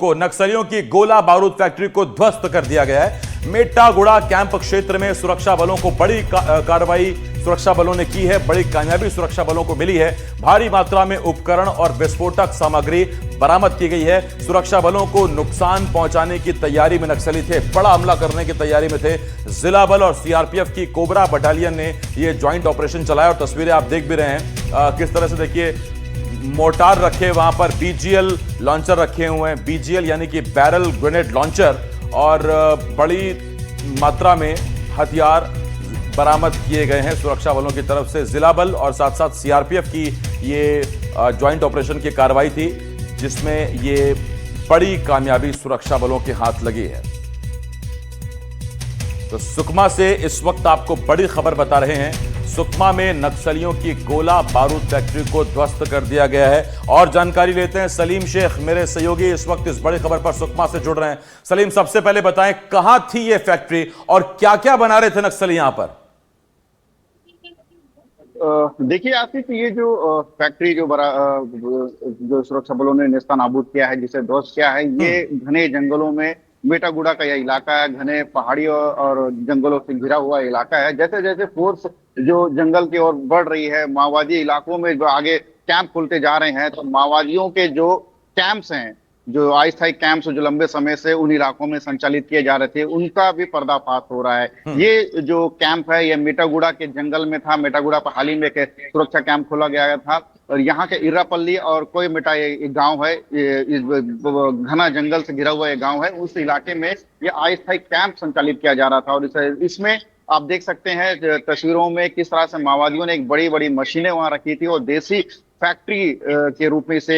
को नक्सलियों की गोला बारूद फैक्ट्री को ध्वस्त कर दिया गया है। मेटागुड़ा कैंप क्षेत्र में सुरक्षा बलों को बड़ी कार्रवाई सुरक्षा बलों ने की है। बड़ी कामयाबी सुरक्षा बलों को मिली है। भारी मात्रा में उपकरण और विस्फोटक सामग्री बरामद की गई है। सुरक्षा बलों को नुकसान पहुंचाने की तैयारी में नक्सली थे, बड़ा हमला करने की तैयारी में थे। जिला बल और सीआरपीएफ की कोबरा बटालियन ने यह ज्वाइंट ऑपरेशन चलाया और तस्वीरें आप देख भी रहे हैं किस तरह से। देखिए, मोर्टार रखे, वहां पर बीजीएल लॉन्चर रखे हुए हैं, बीजीएल यानी कि बैरल ग्रेनेड लॉन्चर, और बड़ी मात्रा में हथियार बरामद किए गए हैं सुरक्षा बलों की तरफ से। जिला बल और साथ साथ सीआरपीएफ की ये ज्वाइंट ऑपरेशन की कार्रवाई थी, जिसमें ये बड़ी कामयाबी सुरक्षा बलों के हाथ लगी है। तो सुकमा से इस वक्त आपको बड़ी खबर बता रहे हैं। सुकमा में नक्सलियों की गोला बारूद फैक्ट्री को ध्वस्त कर दिया गया है। और जानकारी लेते हैं, सलीम शेख मेरे सहयोगी इस वक्त इस बड़ी खबर पर सुकमा से जुड़ रहे हैं। सलीम, सबसे पहले बताएं, कहां थी ये फैक्ट्री और क्या क्या बना रहे थे नक्सली यहां पर? देखिए आसिफ, ये जो फैक्ट्री जो सुरक्षा बलों ने नेस्तनाबूद किया है, जिसे ध्वस्त किया है, ये घने जंगलों में मेटागुड़ा का यह इलाका है। घने पहाड़ियों और जंगलों से घिरा हुआ इलाका है। जैसे जैसे फोर्स जो जंगल की ओर बढ़ रही है, माओवादी इलाकों में जो आगे कैंप खुलते जा रहे हैं, तो माओवादियों के जो कैंप्स हैं, जो अस्थायी कैंप्स जो लंबे समय से उन इलाकों में संचालित किए जा रहे थे, उनका भी पर्दाफाश हो रहा है। ये जो कैंप है, ये मेटागुड़ा के जंगल में था। मेटागुड़ा पर हाल ही में एक सुरक्षा कैंप खोला गया था और यहाँ के इर्रापल्ली और कोई मेटा एक गांव है, इस घना जंगल से घिरा हुआ ये गांव है। उस इलाके में ये अस्थायी कैंप संचालित किया जा रहा था। और इसमें आप देख सकते हैं तस्वीरों में किस तरह से माओवादियों ने एक बड़ी बड़ी मशीनें वहां रखी थी और देसी फैक्ट्री के रूप में इसे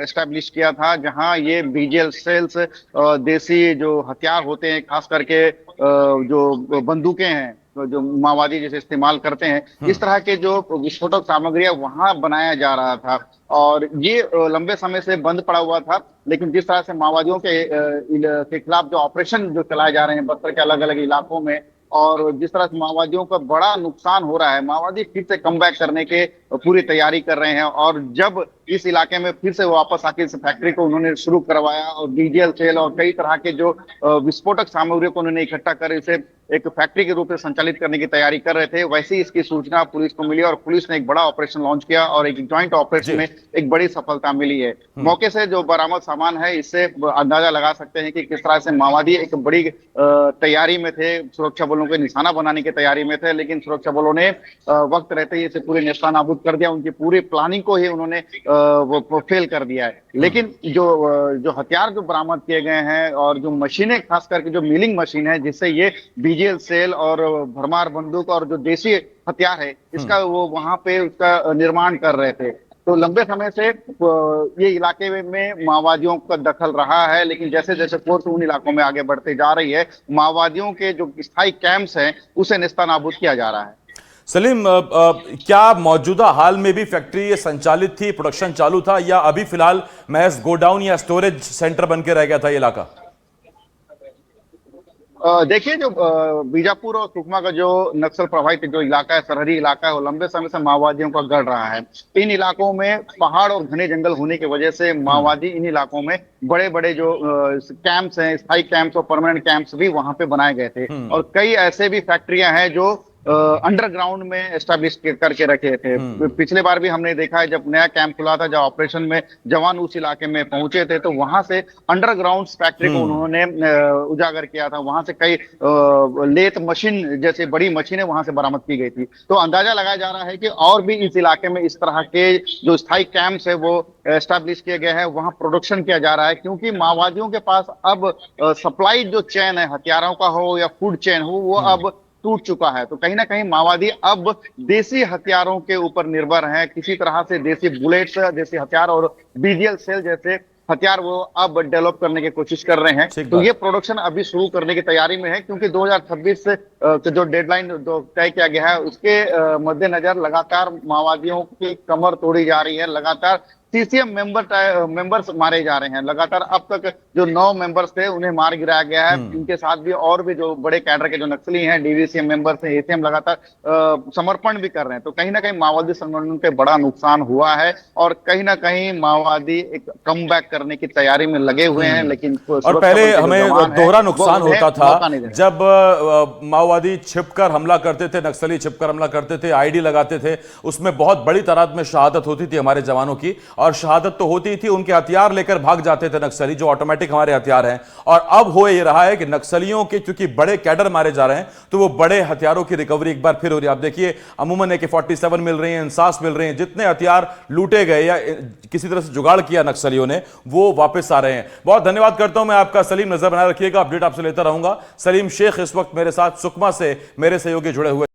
एस्टैब्लिश किया था, जहां ये बीजीएल सेल्स, देसी जो हथियार होते हैं, खास करके जो बंदूकें हैं, जो माओवादी जैसे इस्तेमाल करते हैं, इस तरह के जो विस्फोटक सामग्रियां वहां बनाया जा रहा था। और ये लंबे समय से बंद पड़ा हुआ था, लेकिन जिस तरह से माओवादियों के खिलाफ जो ऑपरेशन जो चलाए जा रहे हैं बस्तर के अलग अलग इलाकों में, और जिस तरह से माओवादियों का बड़ा नुकसान हो रहा है, माओवादी फिर से कमबैक करने के पूरी तैयारी कर रहे हैं। और जब इस इलाके में फिर से वापस आके इस फैक्ट्री को उन्होंने शुरू करवाया और डीजीएल सेल और कई तरह के जो विस्फोटक सामग्रियों को उन्होंने इकट्ठा कर इसे एक फैक्ट्री के रूप में संचालित करने की तैयारी कर रहे थे, वैसे ही इसकी सूचना पुलिस को मिली और पुलिस ने एक बड़ा ऑपरेशन लॉन्च किया और एक ज्वाइंट ऑपरेशन में एक बड़ी सफलता मिली है। मौके से जो बरामद सामान है, इससे अंदाजा लगा सकते हैं कि किस तरह से माओवादी एक बड़ी तैयारी में थे, सुरक्षा बलों को निशाना बनाने की तैयारी में थे, लेकिन सुरक्षा बलों ने वक्त रहते ही इसे पूरे नेस्तनाबूद कर दिया। उनकी पूरी प्लानिंग को ही उन्होंने वो फेल कर दिया है। लेकिन जो हथियार जो बरामद किए गए हैं और जो मशीनें, खास करके जो मिलिंग मशीन है जिससे ये बीजीएल सेल और भरमार बंदूक और जो देसी हथियार है, इसका वो वहां पे उसका निर्माण कर रहे थे। तो लंबे समय से ये इलाके में माओवादियों का दखल रहा है, लेकिन जैसे जैसे फोर्स उन इलाकों में आगे बढ़ते जा रही है, माओवादियों के जो स्थायी कैंप्स हैं उसे नेस्तनाबूद किया जा रहा है। सलीम, क्या मौजूदा हाल में भी फैक्ट्री ये संचालित थी, प्रोडक्शन चालू था, या अभी फिलहाल महज गोडाउन या स्टोरेज सेंटर बन के रह गया था ये इलाका? देखिए, जो बीजापुर और सुकमा का जो नक्सल प्रभावित जो इलाका है, सरहदी इलाका है, वो लंबे समय से माओवादियों का गढ़ रहा है। इन इलाकों में पहाड़ और घने जंगल होने की वजह से माओवादी इन इलाकों में बड़े बड़े जो कैंप्स हैं, स्थायी कैंप्स और परमानेंट कैंप्स भी वहां पे बनाए गए थे। और कई ऐसे भी फैक्ट्रियां हैं जो अंडरग्राउंड में एस्टैब्लिश करके रखे थे। पिछले बार भी हमने देखा है, जब नया कैंप खुला था, जब ऑपरेशन में जवान उस इलाके में पहुंचे थे, तो वहां से अंडरग्राउंड फैक्ट्री को उन्होंने उजागर किया था। वहां से कई लेथ मशीन जैसे बड़ी मशीनें वहां से बरामद की गई थी। तो अंदाजा लगाया जा रहा है कि और भी इस इलाके में इस तरह के जो स्थायी कैंप्स है वो एस्टैब्लिश किए गए हैं, वहां प्रोडक्शन किया जा रहा है। क्योंकि माओवादियों के पास अब सप्लाई जो चेन है, हथियारों का हो या फूड चेन हो, वो अब टूट चुका है। तो कहीं ना कहीं माओवादी अब देसी हथियारों के ऊपर निर्भर हैं। किसी तरह से देसी बुलेट्स, देसी हथियार और बीजीएल सेल जैसे हथियार वो अब डेवलप करने की कोशिश कर रहे हैं। तो ये प्रोडक्शन अभी शुरू करने की तैयारी में है, क्योंकि 2026 से जो डेडलाइन तय किया गया है, उसके मद्देनजर लगातार माओवादियों की कमर तोड़ी जा रही है। लगातार सीसीएम मेंबर्स मारे जा रहे हैं लगातार। अब तक जो 9 मेंबर्स थे उन्हें मार गिराया गया है। इनके साथ भी और भी जो बड़े कैडर के जो नक्सली हैं, डीवीसीएम मेंबर्स हैं, एसीएम लगातार समर्पण भी कर रहे हैं। तो कहीं ना कहीं माओवादी संगठन पे बड़ा नुकसान हुआ है और कहीं ना कहीं माओवादी एक कमबैक करने की तैयारी में लगे हुए हैं। लेकिन और पहले हमें दोहरा नुकसान होता था जब माओवादी छिपकर हमला करते थे, नक्सली छिपकर हमला करते थे, आईडी लगाते थे, उसमें बहुत बड़ी तादाद में शहादत होती थी हमारे जवानों की। और शहादत तो होती थी, उनके हथियार लेकर भाग जाते थे नक्सली, जो ऑटोमेटिक हमारे हथियार हैं। और अब हो ये रहा है कि नक्सलियों के चूंकि बड़े कैडर मारे जा रहे हैं, तो वो बड़े हथियारों की रिकवरी एक बार फिर हो रही है। आप देखिए, अमूमन AK-47 मिल रही हैं, इंसास मिल रहे हैं, जितने हथियार लूटे गए या किसी तरह से जुगाड़ किया नक्सलियों ने, वो वापस आ रहे हैं। बहुत धन्यवाद करता हूं मैं आपका सलीम, नजर बनाए रखिएगा, अपडेट आपसे लेता रहूंगा। सलीम शेख इस वक्त मेरे साथ सुकमा से मेरे सहयोगी जुड़े हुए